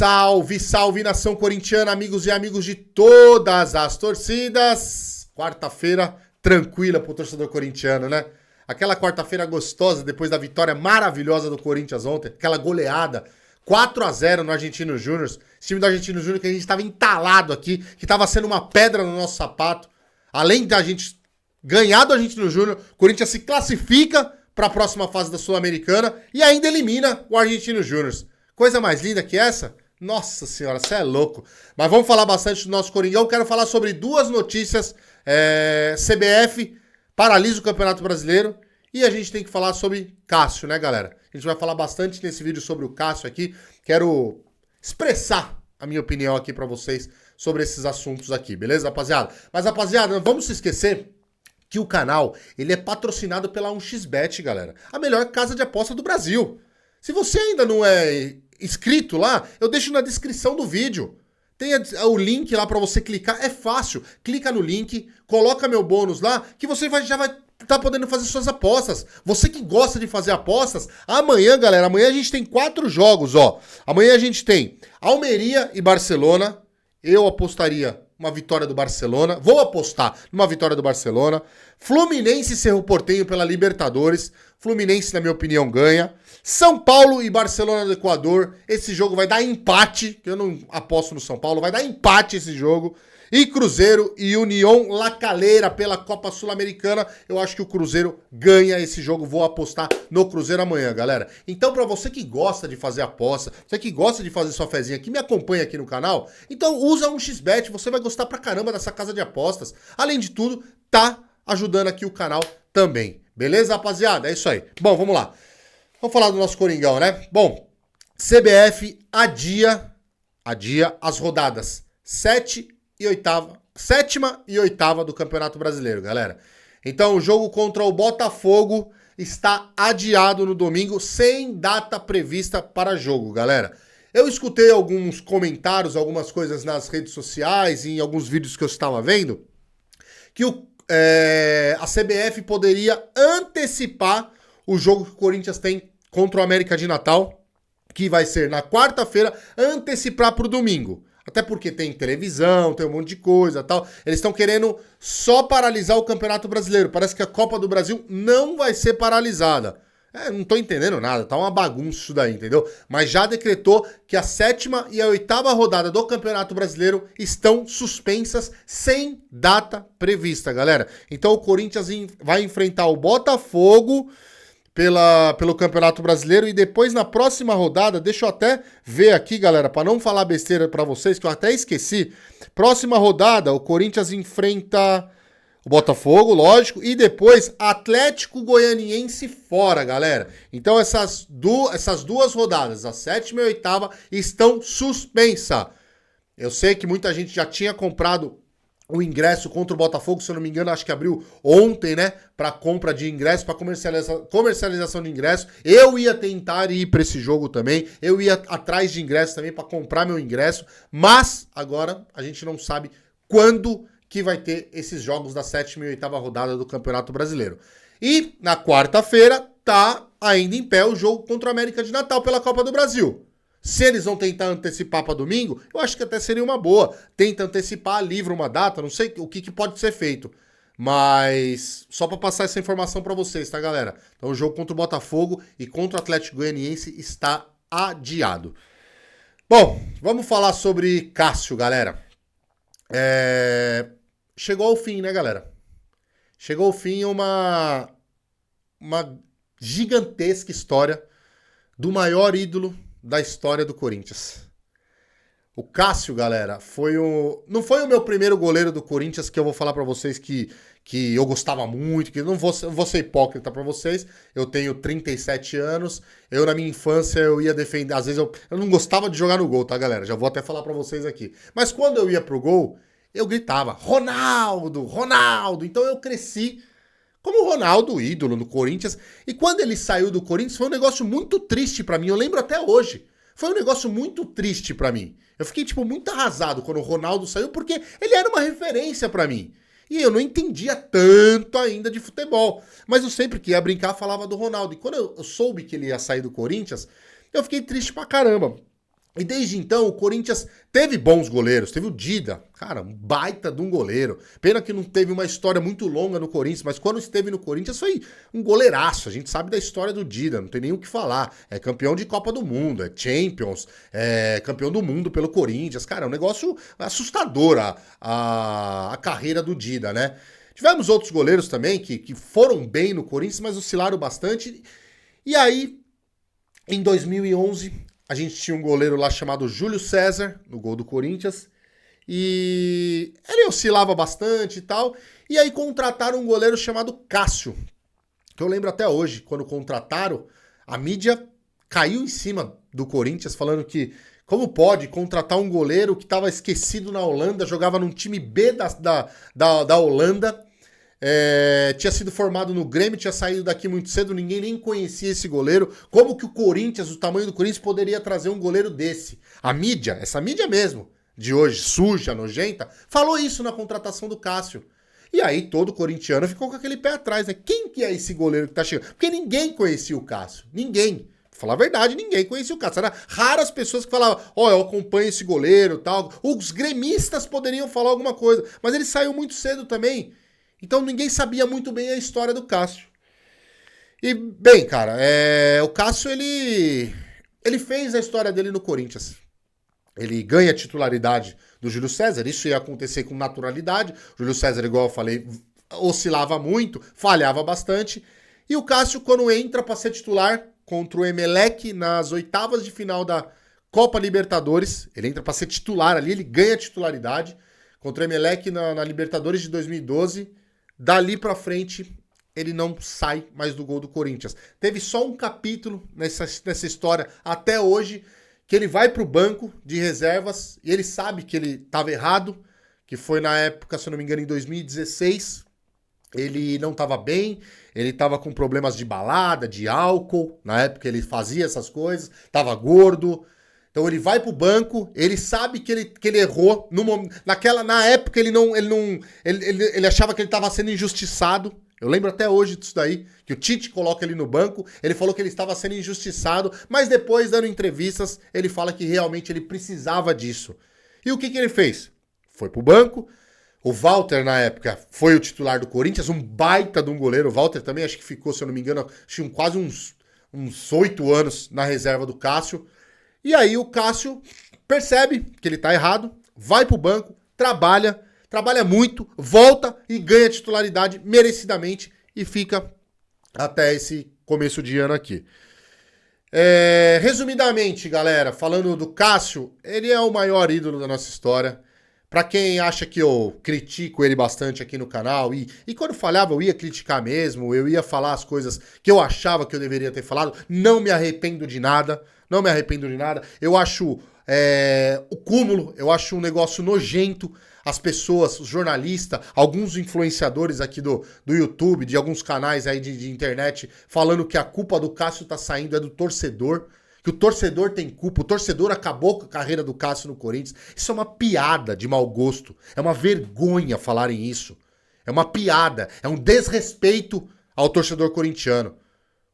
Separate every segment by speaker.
Speaker 1: Salve, salve nação corintiana, amigos e amigos de todas as torcidas. Quarta-feira tranquila pro torcedor corintiano, né? Aquela quarta-feira gostosa depois da vitória maravilhosa do Corinthians ontem, aquela goleada 4-0 no Argentinos Júnior. Esse time do Argentinos Júnior que a gente estava entalado aqui, que estava sendo uma pedra no nosso sapato. Além da gente ganhar do Argentinos Júnior, o Corinthians se classifica para a próxima fase da Sul-Americana e ainda elimina o Argentinos Júnior. Coisa mais linda que essa? Nossa senhora, você é louco. Mas vamos falar bastante do nosso Coringão. Quero falar sobre duas notícias. CBF paralisa o Campeonato Brasileiro e a gente tem que falar sobre Cássio, né, galera? A gente vai falar bastante nesse vídeo sobre o Cássio aqui. Quero expressar a minha opinião aqui pra vocês sobre esses assuntos aqui, beleza, rapaziada? Mas, rapaziada, não vamos se esquecer que o canal, ele é patrocinado pela 1xBet, galera. A melhor casa de aposta do Brasil. Se você ainda não é inscrito lá, eu deixo na descrição do vídeo. Tem o link lá pra você clicar, é fácil. Clica no link, coloca meu bônus lá, que você já vai estar podendo fazer suas apostas. Você que gosta de fazer apostas, amanhã, galera, amanhã a gente tem 4 jogos, ó. Amanhã a gente tem Almeria e Barcelona. Eu apostaria uma vitória do Barcelona. Vou apostar numa vitória do Barcelona. Fluminense e Cerro Porteño pela Libertadores. Fluminense, na minha opinião, ganha. São Paulo e Barcelona do Equador. Esse jogo vai dar empate. Eu não aposto no São Paulo. Vai dar empate esse jogo. E Cruzeiro e União La Calera pela Copa Sul-Americana. Eu acho que o Cruzeiro ganha esse jogo. Vou apostar no Cruzeiro amanhã, galera. Então, pra você que gosta de fazer aposta, você que gosta de fazer sua fezinha, que me acompanha aqui no canal, então usa 1xBet. Você vai gostar pra caramba dessa casa de apostas. Além de tudo, tá ajudando aqui o canal também. Beleza, rapaziada? É isso aí. Bom, vamos lá. Vamos falar do nosso Coringão, né? Bom, CBF adia as rodadas 7 e 8ª, 7ª e 8ª do Campeonato Brasileiro, galera. Então o jogo contra o Botafogo está adiado no domingo, sem data prevista para jogo, galera. Eu escutei alguns comentários, algumas coisas nas redes sociais, em alguns vídeos que eu estava vendo, que a CBF poderia antecipar o jogo que o Corinthians tem contra o América de Natal, que vai ser na quarta-feira, antecipar para o domingo. Até porque tem televisão, tem um monte de coisa e tal. Eles estão querendo só paralisar o Campeonato Brasileiro. Parece que a Copa do Brasil não vai ser paralisada. Não tô entendendo nada, tá uma bagunça isso daí, entendeu? Mas já decretou que a 7ª e a 8ª rodada do Campeonato Brasileiro estão suspensas sem data prevista, galera. Então o Corinthians vai enfrentar o Botafogo pelo Campeonato Brasileiro e depois na próxima rodada, deixa eu até ver aqui, galera, para não falar besteira para vocês, que eu até esqueci. Próxima rodada, o Corinthians enfrenta o Botafogo, lógico, e depois Atlético Goianiense fora, galera. Então essas duas rodadas, a 7ª e a 8ª, estão suspensas. Eu sei que muita gente já tinha comprado o ingresso contra o Botafogo, se eu não me engano, acho que abriu ontem, né, para compra de ingresso, para comercialização de ingresso. Eu ia tentar ir para esse jogo também, eu ia atrás de ingresso também para comprar meu ingresso, mas agora a gente não sabe quando que vai ter esses jogos da 7ª e 8ª rodada do Campeonato Brasileiro. E na quarta-feira tá ainda em pé o jogo contra o América de Natal pela Copa do Brasil. Se eles vão tentar antecipar para domingo, eu acho que até seria uma boa. Tenta antecipar, livra uma data, não sei o que pode ser feito. Mas só para passar essa informação para vocês, tá, galera? Então o jogo contra o Botafogo e contra o Atlético Goianiense está adiado. Bom, vamos falar sobre Cássio, galera. Chegou ao fim, né, galera? Chegou ao fim uma gigantesca história do maior ídolo da história do Corinthians. O Cássio, galera, não foi o meu primeiro goleiro do Corinthians, que eu vou falar pra vocês que eu gostava muito, que eu não vou ser hipócrita pra vocês. Eu tenho 37 anos, eu na minha infância eu ia defender, às vezes eu não gostava de jogar no gol, tá, galera? Já vou até falar pra vocês aqui. Mas quando eu ia pro gol, eu gritava, Ronaldo, Ronaldo! Então eu cresci como o Ronaldo, ídolo no Corinthians. E quando ele saiu do Corinthians, foi um negócio muito triste pra mim. Eu lembro até hoje. Foi um negócio muito triste pra mim. Eu fiquei, muito arrasado quando o Ronaldo saiu, porque ele era uma referência pra mim. E eu não entendia tanto ainda de futebol. Mas eu sempre que ia brincar, falava do Ronaldo. E quando eu soube que ele ia sair do Corinthians, eu fiquei triste pra caramba. E desde então o Corinthians teve bons goleiros, teve o Dida, cara, um baita de um goleiro. Pena que não teve uma história muito longa no Corinthians, mas quando esteve no Corinthians foi um goleiraço. A gente sabe da história do Dida, não tem nem o que falar. É campeão de Copa do Mundo, é Champions, é campeão do mundo pelo Corinthians. Cara, é um negócio assustador a carreira do Dida, né? Tivemos outros goleiros também que foram bem no Corinthians, mas oscilaram bastante. E aí, em 2011... a gente tinha um goleiro lá chamado Júlio César, no gol do Corinthians, e ele oscilava bastante e tal, e aí contrataram um goleiro chamado Cássio, que eu lembro até hoje, quando contrataram, a mídia caiu em cima do Corinthians, falando que como pode contratar um goleiro que estava esquecido na Holanda, jogava num time B da Holanda, tinha sido formado no Grêmio, tinha saído daqui muito cedo, ninguém nem conhecia esse goleiro. Como que o Corinthians, o tamanho do Corinthians, poderia trazer um goleiro desse? A mídia, essa mídia mesmo, de hoje, suja, nojenta, falou isso na contratação do Cássio. E aí todo corintiano ficou com aquele pé atrás, né? Quem que é esse goleiro que tá chegando? Porque ninguém conhecia o Cássio, ninguém. Pra falar a verdade, ninguém conhecia o Cássio. Era raras pessoas que falavam, eu acompanho esse goleiro e tal. Os gremistas poderiam falar alguma coisa, mas ele saiu muito cedo também. Então ninguém sabia muito bem a história do Cássio. E, bem, cara, o Cássio, ele fez a história dele no Corinthians. Ele ganha a titularidade do Júlio César, isso ia acontecer com naturalidade. O Júlio César, igual eu falei, oscilava muito, falhava bastante. E o Cássio, quando entra para ser titular contra o Emelec nas oitavas de final da Copa Libertadores, ele entra para ser titular ali, ele ganha a titularidade contra o Emelec na Libertadores de 2012. Dali pra frente, ele não sai mais do gol do Corinthians. Teve só um capítulo nessa história até hoje, que ele vai pro banco de reservas e ele sabe que ele estava errado, que foi na época, se eu não me engano, em 2016. Ele não estava bem, ele estava com problemas de balada, de álcool, na época ele fazia essas coisas, estava gordo. Então ele vai pro banco, ele sabe que ele errou. Na época ele achava que ele estava sendo injustiçado. Eu lembro até hoje disso daí, que o Tite coloca ele no banco, ele falou que ele estava sendo injustiçado, mas depois, dando entrevistas, ele fala que realmente ele precisava disso. E o que ele fez? Foi pro banco. O Walter, na época, foi o titular do Corinthians, um baita de um goleiro. O Walter também, acho que ficou, se eu não me engano, quase uns 8 anos na reserva do Cássio. E aí o Cássio percebe que ele tá errado, vai pro banco, trabalha muito, volta e ganha titularidade merecidamente e fica até esse começo de ano aqui. Resumidamente, galera, falando do Cássio, ele é o maior ídolo da nossa história. Pra quem acha que eu critico ele bastante aqui no canal, e quando falhava eu ia criticar mesmo, eu ia falar as coisas que eu achava que eu deveria ter falado, não me arrependo de nada. Não me arrependo de nada. Eu acho o cúmulo, eu acho um negócio nojento. As pessoas, os jornalistas, alguns influenciadores aqui do YouTube, de alguns canais aí de internet, falando que a culpa do Cássio tá saindo é do torcedor. Que o torcedor tem culpa, o torcedor acabou com a carreira do Cássio no Corinthians. Isso é uma piada de mau gosto. É uma vergonha falarem isso. É uma piada, é um desrespeito ao torcedor corintiano.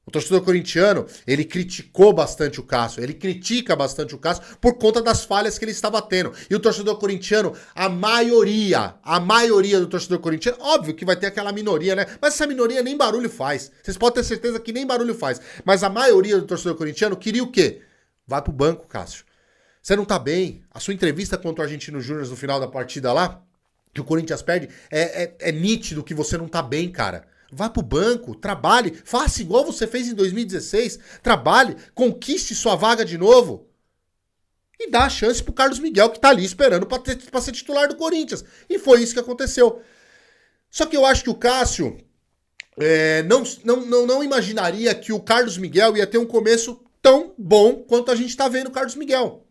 Speaker 1: O torcedor corintiano, ele criticou bastante o Cássio, ele critica bastante o Cássio por conta das falhas que ele estava tendo. E o torcedor corintiano, a maioria do torcedor corintiano, óbvio que vai ter aquela minoria, né? Mas essa minoria nem barulho faz. Vocês podem ter certeza que nem barulho faz. Mas a maioria do torcedor corintiano queria o quê? Vai pro banco, Cássio. Você não tá bem. A sua entrevista contra o Argentino Júnior no final da partida lá, que o Corinthians perde, é nítido que você não tá bem, cara. Vá pro banco, trabalhe, faça igual você fez em 2016, trabalhe, conquiste sua vaga de novo e dá a chance pro Carlos Miguel que tá ali esperando pra ser titular do Corinthians. E foi isso que aconteceu. Só que eu acho que o Cássio não imaginaria que o Carlos Miguel ia ter um começo tão bom quanto a gente tá vendo o Carlos Miguel.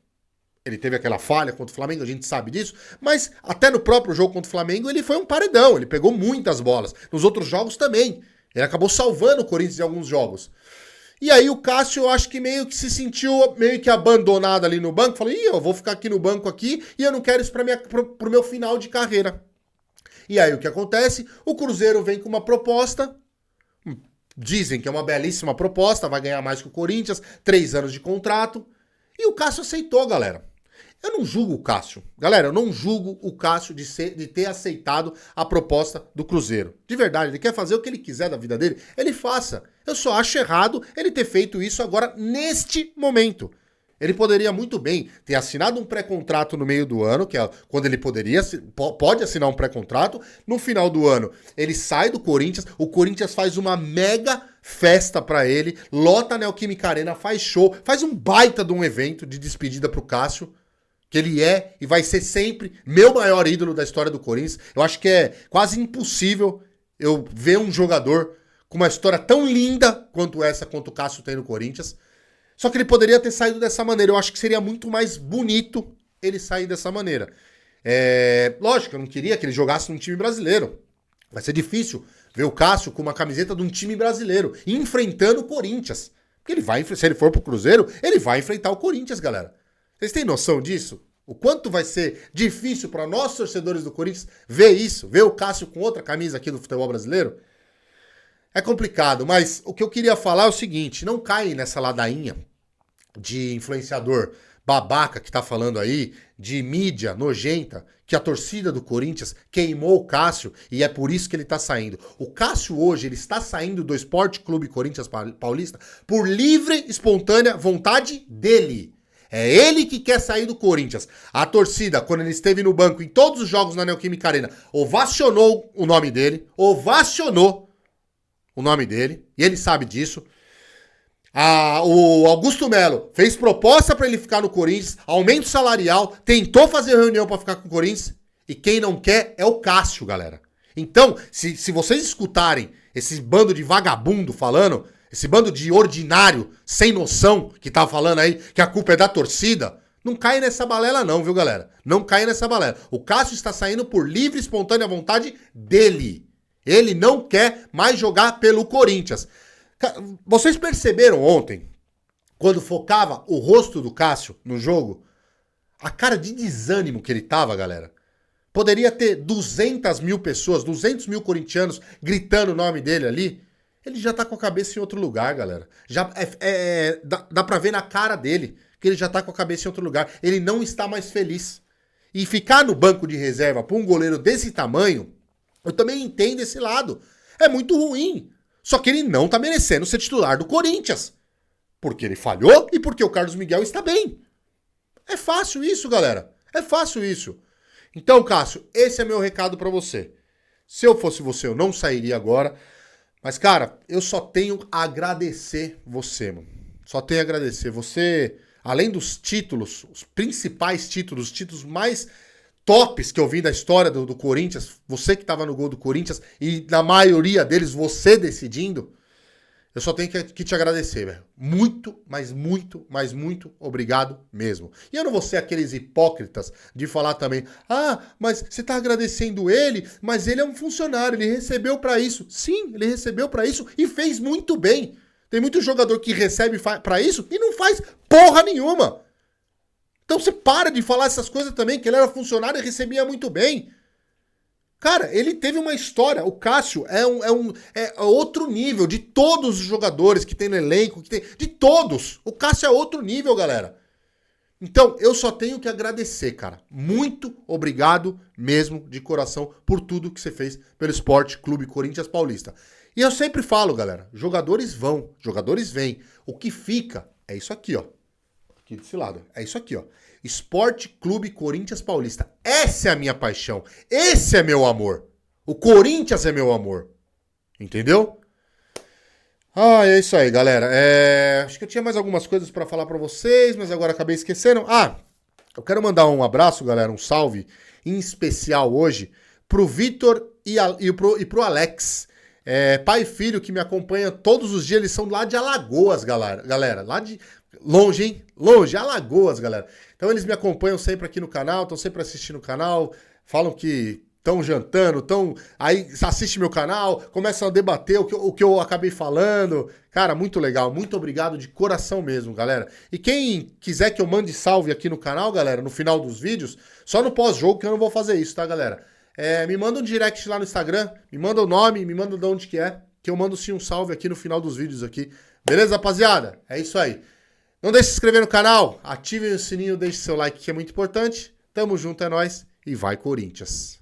Speaker 1: Ele teve aquela falha contra o Flamengo, a gente sabe disso, mas até no próprio jogo contra o Flamengo ele foi um paredão, ele pegou muitas bolas. Nos outros jogos também. Ele acabou salvando o Corinthians em alguns jogos. E aí o Cássio, eu acho que meio que se sentiu meio que abandonado ali no banco, falou, eu vou ficar aqui no banco aqui e eu não quero isso pro meu final de carreira. E aí o que acontece? O Cruzeiro vem com uma proposta, dizem que é uma belíssima proposta, vai ganhar mais que o Corinthians, 3 anos de contrato. E o Cássio aceitou, galera. Eu não julgo o Cássio. Galera, eu não julgo o Cássio de ter aceitado a proposta do Cruzeiro. De verdade, ele quer fazer o que ele quiser da vida dele, ele faça. Eu só acho errado ele ter feito isso agora, neste momento. Ele poderia muito bem ter assinado um pré-contrato no meio do ano, que é quando ele pode assinar um pré-contrato. No final do ano, ele sai do Corinthians, o Corinthians faz uma mega festa pra ele, lota a Neoquímica Arena, faz show, faz um baita de um evento de despedida pro Cássio, que ele é e vai ser sempre meu maior ídolo da história do Corinthians. Eu acho que é quase impossível eu ver um jogador com uma história tão linda quanto o Cássio tem no Corinthians. Só que ele poderia ter saído dessa maneira. Eu acho que seria muito mais bonito ele sair dessa maneira. Lógico, eu não queria que ele jogasse num time brasileiro. Vai ser difícil ver o Cássio com uma camiseta de um time brasileiro, enfrentando o Corinthians. Porque se ele for pro Cruzeiro, ele vai enfrentar o Corinthians, galera. Vocês têm noção disso? O quanto vai ser difícil para nós, torcedores do Corinthians, ver isso, ver o Cássio com outra camisa aqui do futebol brasileiro? É complicado, mas o que eu queria falar é o seguinte, não caem nessa ladainha de influenciador babaca que tá falando aí, de mídia nojenta, que a torcida do Corinthians queimou o Cássio e é por isso que ele tá saindo. O Cássio hoje, ele está saindo do Esporte Clube Corinthians Paulista por livre, espontânea vontade dele. É ele que quer sair do Corinthians. A torcida, quando ele esteve no banco em todos os jogos na Neoquímica Arena, ovacionou o nome dele, e ele sabe disso. O Augusto Melo fez proposta para ele ficar no Corinthians, aumento salarial, tentou fazer reunião para ficar com o Corinthians, e quem não quer é o Cássio, galera. Então, se vocês escutarem esse bando de vagabundo falando, esse bando de ordinário, sem noção, que tá falando aí que a culpa é da torcida, não cai nessa balela não, viu, galera? Não cai nessa balela. O Cássio está saindo por livre e espontânea vontade dele. Ele não quer mais jogar pelo Corinthians. Vocês perceberam ontem, quando focava o rosto do Cássio no jogo, a cara de desânimo que ele tava, galera? Poderia ter 200 mil pessoas, 200 mil corintianos gritando o nome dele ali. Ele já tá com a cabeça em outro lugar, galera. Dá pra ver na cara dele que ele já tá com a cabeça em outro lugar. Ele não está mais feliz. E ficar no banco de reserva pra um goleiro desse tamanho, eu também entendo esse lado. É muito ruim. Só que ele não tá merecendo ser titular do Corinthians. Porque ele falhou e porque o Carlos Miguel está bem. É fácil isso, galera. É fácil isso. Então, Cássio, esse é meu recado pra você. Se eu fosse você, eu não sairia agora. Mas, cara, eu só tenho a agradecer você, mano. Só tenho a agradecer. Você, além dos títulos, os principais títulos, os títulos mais tops que eu vi da história do Corinthians, você que tava no gol do Corinthians, e na maioria deles você decidindo, eu só tenho que te agradecer, velho. Muito, mas muito, mas muito obrigado mesmo. E eu não vou ser aqueles hipócritas de falar também, mas você tá agradecendo ele, mas ele é um funcionário, ele recebeu pra isso. Sim, ele recebeu pra isso e fez muito bem. Tem muito jogador que recebe pra isso e não faz porra nenhuma. Então você para de falar essas coisas também, que ele era funcionário e recebia muito bem. Cara, ele teve uma história. O Cássio é outro nível de todos os jogadores que tem no elenco, de todos. O Cássio é outro nível, galera. Então, eu só tenho que agradecer, cara. Muito obrigado mesmo, de coração, por tudo que você fez pelo Esporte Clube Corinthians Paulista. E eu sempre falo, galera, jogadores vão, jogadores vêm. O que fica é isso aqui, ó. Aqui desse lado. É isso aqui, ó. Esporte Clube Corinthians Paulista. Essa é a minha paixão. Esse é meu amor. O Corinthians é meu amor. Entendeu? É isso aí, galera. Acho que eu tinha mais algumas coisas pra falar pra vocês, mas agora acabei esquecendo. Eu quero mandar um abraço, galera, um salve em especial hoje pro Vitor e pro Alex. Pai e filho que me acompanham todos os dias. Eles são lá de Alagoas, galera. Lá de... Longe, hein? Longe, Alagoas, galera. Então eles me acompanham sempre aqui no canal, estão sempre assistindo o canal, falam que estão jantando, aí assiste meu canal, começam a debater o que eu acabei falando. Cara, muito legal, muito obrigado de coração mesmo, galera. E quem quiser que eu mande salve aqui no canal, galera, no final dos vídeos, só no pós-jogo que eu não vou fazer isso, tá, galera? Me manda um direct lá no Instagram, me manda o nome, me manda de onde que eu mando sim um salve aqui no final dos vídeos aqui. Beleza, rapaziada? É isso aí. Não deixe de se inscrever no canal, ativem o sininho, deixe seu like que é muito importante. Tamo junto, é nóis e vai Corinthians!